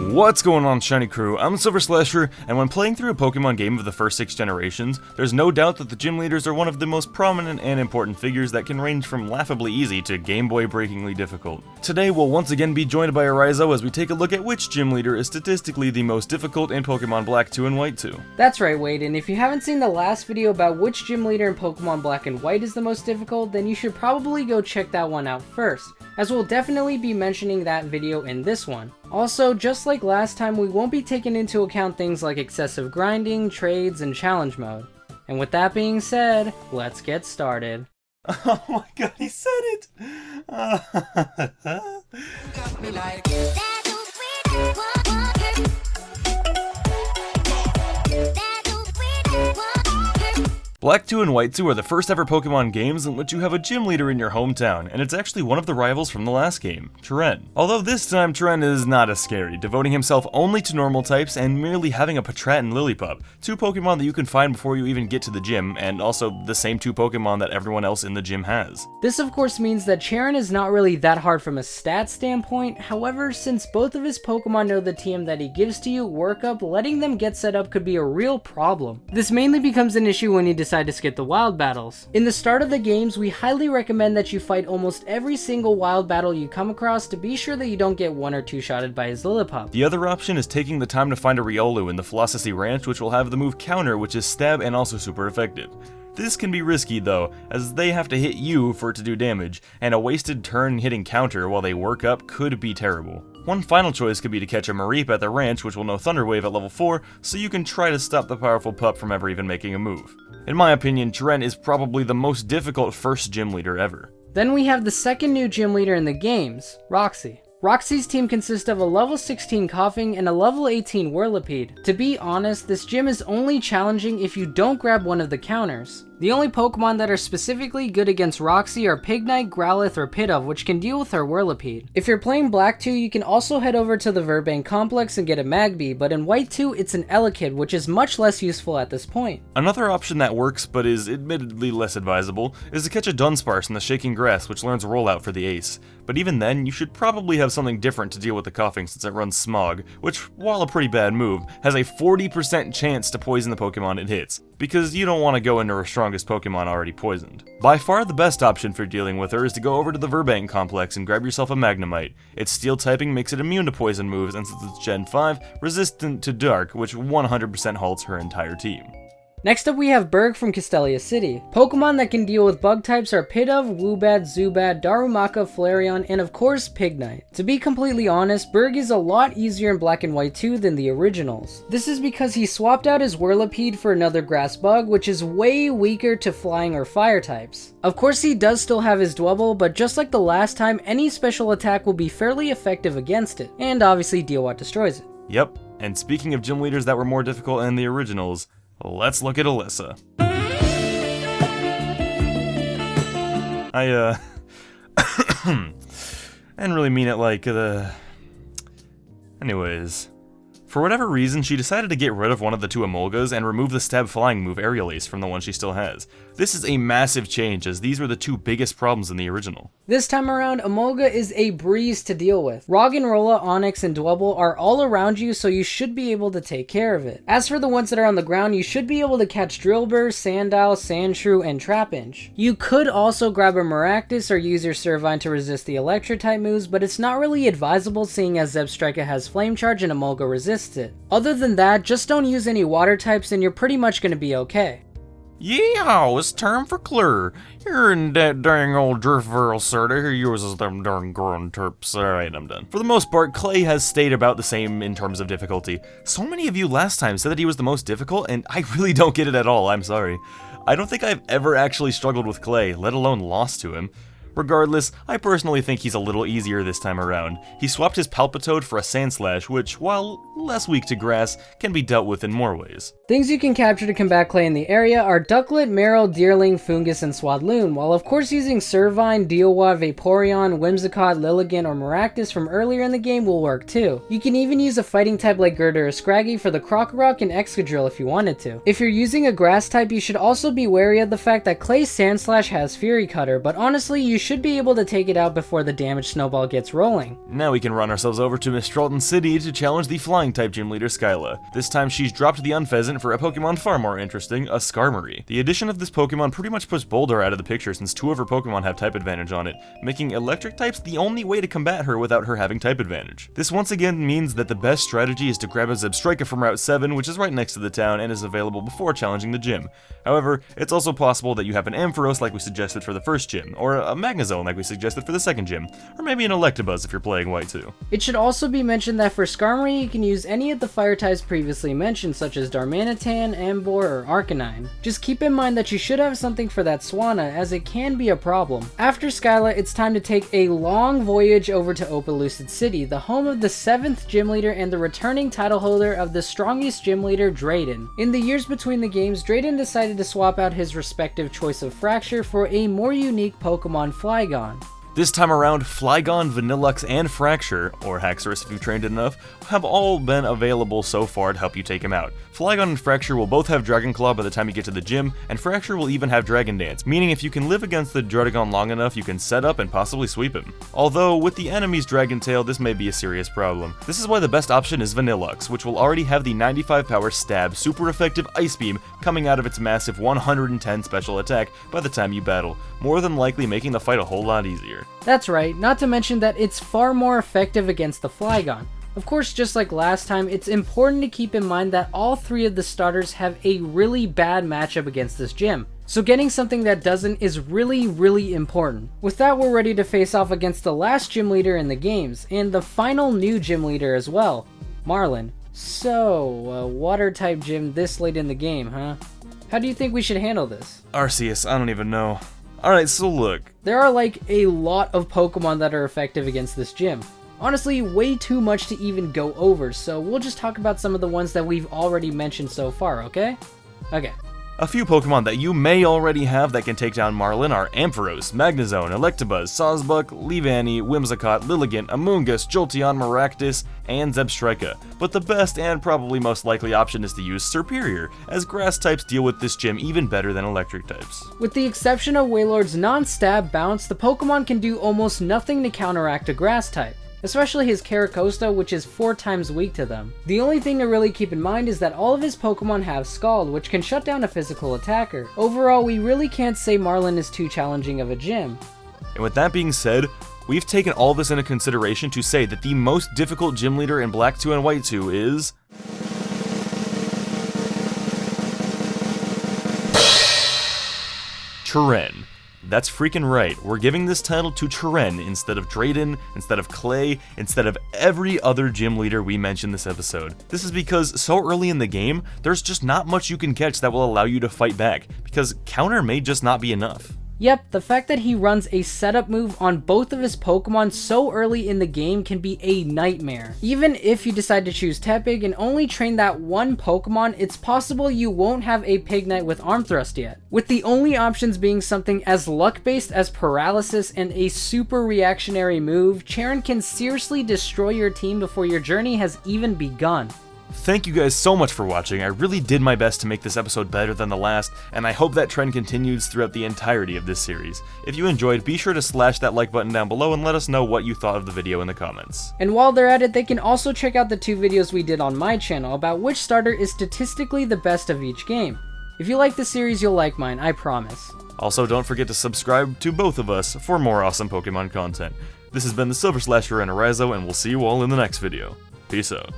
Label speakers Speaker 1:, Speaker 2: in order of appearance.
Speaker 1: What's going on, Shiny Crew? I'm TheSilverSlasher, and when playing through a Pokemon game of the first 6 generations, there's no doubt that the gym leaders are one of the most prominent and important figures that can range from laughably easy to Game Boy breakingly difficult. Today we'll once again be joined by Eryizo as we take a look at which gym leader is statistically the most difficult in Pokemon Black 2 and White 2.
Speaker 2: That's right, Wade, and if you haven't seen the last video about which gym leader in Pokemon Black and White is the most difficult, then you should probably go check that one out first, as we'll definitely be mentioning that video in this one. Also, just like last time, we won't be taking into account things like excessive grinding, trades, and challenge mode. And with that being said, let's get started.
Speaker 1: Oh my god, he said it! Black 2 and White 2 are the first ever Pokemon games in which you have a gym leader in your hometown, and it's actually one of the rivals from the last game, Tren. Although this time Tren is not as scary, devoting himself only to normal types and merely having a Patrat and Lillipup, 2 Pokemon that you can find before you even get to the gym, and also the same 2 Pokemon that everyone else in the gym has.
Speaker 2: This of course means that Cheren is not really that hard from a stat standpoint, however, since both of his Pokemon know the TM that he gives to you, workup, letting them get set up could be a real problem. This mainly becomes an issue when you decide to skip the wild battles. In the start of the games, we highly recommend that you fight almost every single wild battle you come across to be sure that you don't get 1 or 2 shotted by his Lillipup.
Speaker 1: The other option is taking the time to find a Riolu in the Philosophy Ranch, which will have the move Counter, which is stab and also super effective. This can be risky though, as they have to hit you for it to do damage, and a wasted turn hitting Counter while they work up could be terrible. One final choice could be to catch a Mareep at the ranch, which will know Thunder Wave at level 4, so you can try to stop the powerful pup from ever even making a move. In my opinion, Tren is probably the most difficult first gym leader ever.
Speaker 2: Then we have the second new gym leader in the games, Roxy. Roxy's team consists of a level 16 Coughing and a level 18 Whirlipede. To be honest, this gym is only challenging if you don't grab one of the counters. The only Pokemon that are specifically good against Roxy are Pignite, Growlithe, or Pidove, which can deal with her Whirlipede. If you're playing Black 2, you can also head over to the Verbank Complex and get a Magby, but in White 2, it's an Elekid, which is much less useful at this point.
Speaker 1: Another option that works, but is admittedly less advisable, is to catch a Dunsparce in the Shaking Grass, which learns Rollout for the Ace. But even then, you should probably have something different to deal with the Coughing since it runs Smog, which, while a pretty bad move, has a 40% chance to poison the Pokemon it hits, because you don't want to go into her strongest Pokemon already poisoned. By far the best option for dealing with her is to go over to the Verbank Complex and grab yourself a Magnemite. Its steel typing makes it immune to poison moves, and since it's Gen 5, resistant to Dark, which 100% halts her entire team.
Speaker 2: Next up we have Berg from Castelia City. Pokemon that can deal with bug types are Pidove, Woobat, Zubat, Darumaka, Flareon, and of course Pignite. To be completely honest, Berg is a lot easier in Black and White 2 than the originals. This is because he swapped out his Whirlipede for another grass bug, which is way weaker to flying or fire types. Of course he does still have his Dwebble, but just like the last time, any special attack will be fairly effective against it, and obviously Deal What destroys it.
Speaker 1: Yep, and speaking of gym leaders that were more difficult than the originals, let's look at Alyssa. I didn't really mean it like Anyways. For whatever reason, she decided to get rid of one of the 2 Emolgas and remove the stab flying move Eryizo from the one she still has. This is a massive change, as these were the 2 biggest problems in the original.
Speaker 2: This time around, Emolga is a breeze to deal with. Roggenrola, Onix, and Dwebble are all around you, so you should be able to take care of it. As for the ones that are on the ground, you should be able to catch Drillbur, Sandile, Sandshrew, and Trapinch. You could also grab a Maractus or use your Servine to resist the Electro-type moves, but it's not really advisable seeing as Zebstrika has Flame Charge and Emolga resists it. Other than that, just don't use any water types and you're pretty much going to be okay.
Speaker 1: Yeehaw, it's time for Clur. You're in that dang old Driftveil, sir. Who uses them darn grown terps. Alright, I'm done. For the most part, Clay has stayed about the same in terms of difficulty. So many of you last time said that he was the most difficult, and I really don't get it at all, I'm sorry. I don't think I've ever actually struggled with Clay, let alone lost to him. Regardless, I personally think he's a little easier this time around. He swapped his Palpitoad for a Sandslash, which, while less weak to grass, can be dealt with in more ways.
Speaker 2: Things you can capture to combat Clay in the area are Ducklet, Marill, Deerling, Foongus, and Swadloon, while of course using Servine, Deowa, Vaporeon, Whimsicott, Lilligant, or Maractus from earlier in the game will work too. You can even use a fighting type like Girder or Scraggy for the Krokorok and Excadrill if you wanted to. If you're using a grass type, you should also be wary of the fact that Clay's Sandslash has Fury Cutter, but honestly you should be able to take it out before the damage snowball gets rolling.
Speaker 1: Now we can run ourselves over to Miss Tralton City to challenge the flying type gym leader Skyla. This time she's dropped the Unpheasant for a Pokemon far more interesting, a Skarmory. The addition of this Pokemon pretty much puts Boulder out of the picture since 2 of her Pokemon have type advantage on it, making electric types the only way to combat her without her having type advantage. This once again means that the best strategy is to grab a Zebstrika from Route 7, which is right next to the town and is available before challenging the gym. However, it's also possible that you have an Ampharos like we suggested for the first gym, or a Magnezone like we suggested for the second gym, or maybe an Electabuzz if you're playing white too.
Speaker 2: It should also be mentioned that for Skarmory you can use any of the fire types previously mentioned, such as Darmanitan, Ambor, or Arcanine. Just keep in mind that you should have something for that Swanna, as it can be a problem. After Skyla, it's time to take a long voyage over to Opelucid City, the home of the 7th gym leader and the returning title holder of the strongest gym leader, Drayden. In the years between the games, Drayden decided to swap out his respective choice of Fracture for a more unique Pokemon, Flygon.
Speaker 1: This time around, Flygon, Vanillux, and Fracture, or Haxorus if you've trained it enough, have all been available so far to help you take him out. Flygon and Fracture will both have Dragon Claw by the time you get to the gym, and Fracture will even have Dragon Dance, meaning if you can live against the Druddigon long enough, you can set up and possibly sweep him. Although, with the enemy's Dragon Tail, this may be a serious problem. This is why the best option is Vanillux, which will already have the 95 power Stab, super effective Ice Beam coming out of its massive 110 special attack by the time you battle, more than likely making the fight a whole lot easier.
Speaker 2: That's right, not to mention that it's far more effective against the Flygon. Of course, just like last time, it's important to keep in mind that all 3 of the starters have a really bad matchup against this gym, so getting something that doesn't is really important. With that, we're ready to face off against the last gym leader in the games, and the final new gym leader as well, Marlin. So, a water type gym this late in the game, huh? How do you think we should handle this?
Speaker 1: Arceus, I don't even know. Alright, so look.
Speaker 2: There are like a lot of Pokemon that are effective against this gym. Honestly, way too much to even go over, so we'll just talk about some of the ones that we've already mentioned so far, okay? Okay.
Speaker 1: A few Pokemon that you may already have that can take down Marlin are Ampharos, Magnezone, Electabuzz, Sawsbuck, Leavanny, Whimsicott, Lilligant, Amoonguss, Jolteon, Maractus, and Zebstrika. But the best and probably most likely option is to use Serperior, as grass types deal with this gym even better than electric types.
Speaker 2: With the exception of Wailord's non-stab bounce, the Pokemon can do almost nothing to counteract a grass type, especially his Caracosta, which is 4 times weak to them. The only thing to really keep in mind is that all of his Pokemon have Scald, which can shut down a physical attacker. Overall, we really can't say Marlin is too challenging of a gym.
Speaker 1: And with that being said, we've taken all this into consideration to say that the most difficult gym leader in Black 2 and White 2 is... Chiren. That's freaking right, we're giving this title to Chiren instead of Drayden, instead of Clay, instead of every other gym leader we mentioned this episode. This is because so early in the game, there's just not much you can catch that will allow you to fight back, because counter may just not be enough.
Speaker 2: Yep, the fact that he runs a setup move on both of his Pokemon so early in the game can be a nightmare. Even if you decide to choose Tepig and only train that one Pokemon, it's possible you won't have a Pignite with Arm Thrust yet, with the only options being something as luck-based as Paralysis and a super reactionary move. Chiren can seriously destroy your team before your journey has even begun.
Speaker 1: Thank you guys so much for watching. I really did my best to make this episode better than the last, and I hope that trend continues throughout the entirety of this series. If you enjoyed, be sure to slash that like button down below and let us know what you thought of the video in the comments.
Speaker 2: And while they're at it, they can also check out the 2 videos we did on my channel about which starter is statistically the best of each game. If you like this series, you'll like mine, I promise.
Speaker 1: Also, don't forget to subscribe to both of us for more awesome Pokemon content. This has been TheSilverSlasher and Eryizo, and we'll see you all in the next video. Peace out.